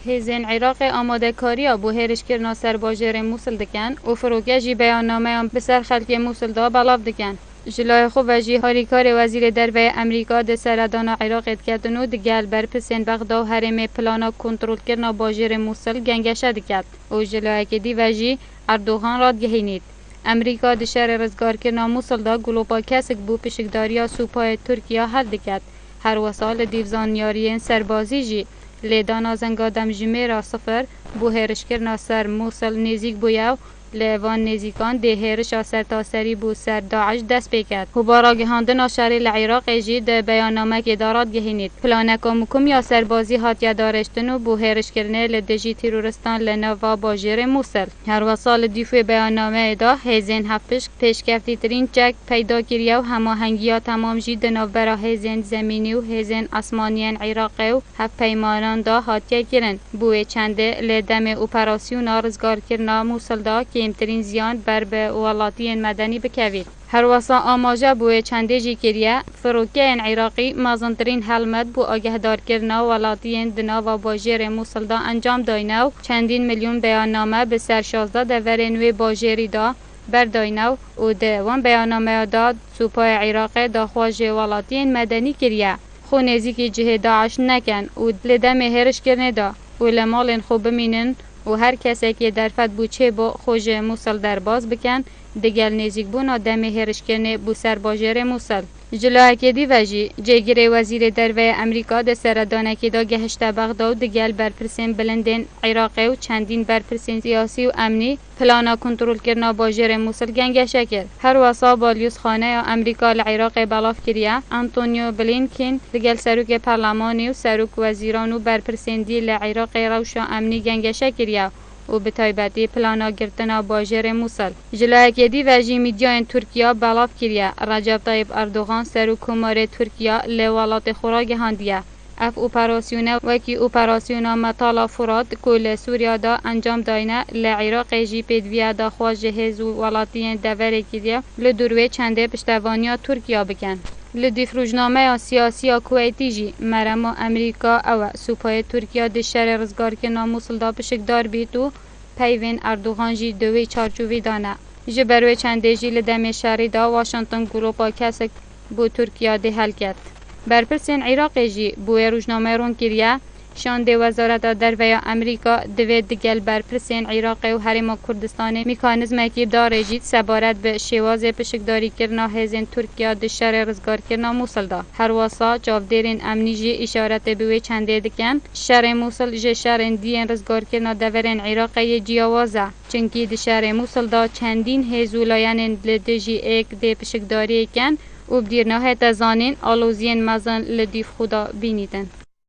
هیزن عراق آماده کاریا بو هرش کرنا سر باجر موسل دکن و فروکه جی بیاننامه هم بسر خلک موسل دا بلاف دکن. جلای خو وجی هاریکار وزیر دربه امریکا ده سردان عراق ادکتنو دگل بر پسین بغدا و هرم پلانا کنترل کرنا باجر موسل گنگشه دکت و جلای که دی وجی اردوغان راد گهینید. امریکا ده شهر رزگار کرنا موسل دا گلوبا کسک بو پشکداریا سوپای ترکیا حل دکت. هر وسال دیوزان یاریین سربازی جی لیدانا زنگادم جمیرا صفر بو هرش کرنا سر موسل نزیک بویاو لیوان نزیکان ده هرش سر تاسری بو سر داعش دست بکد. هبارا گهاندنا شهر العراق جی ده بیاننامه که دارد گهینید. پلانکا مکم یا سربازی هاتیا دارشتنو بو هرش کرنه لدجی تیرورستان لنوا باجر موسل. هر وسال دیفوی بیاننامه دا هیزن هفش پیشکفتی ترین چک پیدا کریه و هماهنگیا تمام جی دنو برا هیزن زمینی و هیزن اسمانیان عراق و هف پیمانان دا هاتیا کرن. بوی چنده لدم اپراسیون آرزگار کرنا موسل دا کمترین زیان بر به ولاتی مدنی بکوید. هر وسا آماجه بوی چنده جی کریه فروکه عراقی مازنترین حلمت بو آگهدار کرنا ولاتی دنا و باجر موسل دا انجام داینو چندین میلیون بیاننامه به سر 16 دورن و باجری دا برداینو و ده وان بیاننامه دا سوپای عراق دا خواج ولاتی مدنی کریه خو نزیکی جه داعش نکن و لدم هرش کرنه دا و لمال خوب بمینن و هر کسی که در فد بوچه با خوش موسل در باز بکن دگل نزیک بونا دم هرش کنه بو سر باجر موسل. جلوه که دی وجی جگیر وزیر دربه امریکا ده سردانه که دا گهشت بغدا و دگل برپرسین بلندین عراقی و چندین برپرسین سیاسی و امنی پلانا کنترل کرنا باجر موسل گنگشه کرد. هر وسا بالیوس خانه امریکا لعراق بلاف کریه انتونیو بلینکن دگل سروک پارلمانی و سروک وزیران و برپرسین دی لعراق روش و امنی گنگشه کریه و به تایبەتی پلانا گرتنا باجر موسل. جلوه دی وجی میدیان ترکیا بلاف کریه رجب طیب اردوغان سرو کمار ترکیا لولات خورا گهاندیه. اف اپراسیونه وکی اپراسیونه مطالا فراد کل سوریا دا انجام داینه لعراق جی پیدویه دا خواج جهز و ولاتین دوره کریه لدروی چنده پشتوانیا ترکیا بکن. لدیف روزنامه سیاسی کویتی جی مرمو امریکا او سوپای ترکیا ده شهر رزگار که ناموسل دا پشکدار بیتو پیوین اردوغان جی دوی چارچوبی دانه. جبروی چنده جی لدم شهری دا واشنطن گروپا کسک بو ترکیا ده حل کرد. برپرسین عراق جی بوی روزنامه رون کریه شانده وزارت دربه امریکا دوید دگل برپرسین عراق و حرم کردستان میکانیزم که داره جید سبارت به شواز پشکداری کرنا هزین ترکیا ده شهر رزگار کرنا موسل دا. هر واسا جاودیرین امنی جی اشارت بوی چنده دکن شهر موسل جه شهر دیین رزگار کرنا دورین عراقی جیاوازه چنکی ده شهر موسل دا چندین هزولاین لدجی ایک ده پشکداری کن و بدیرناه تزانین آلوزین مزن لدیف خدا بینیدن.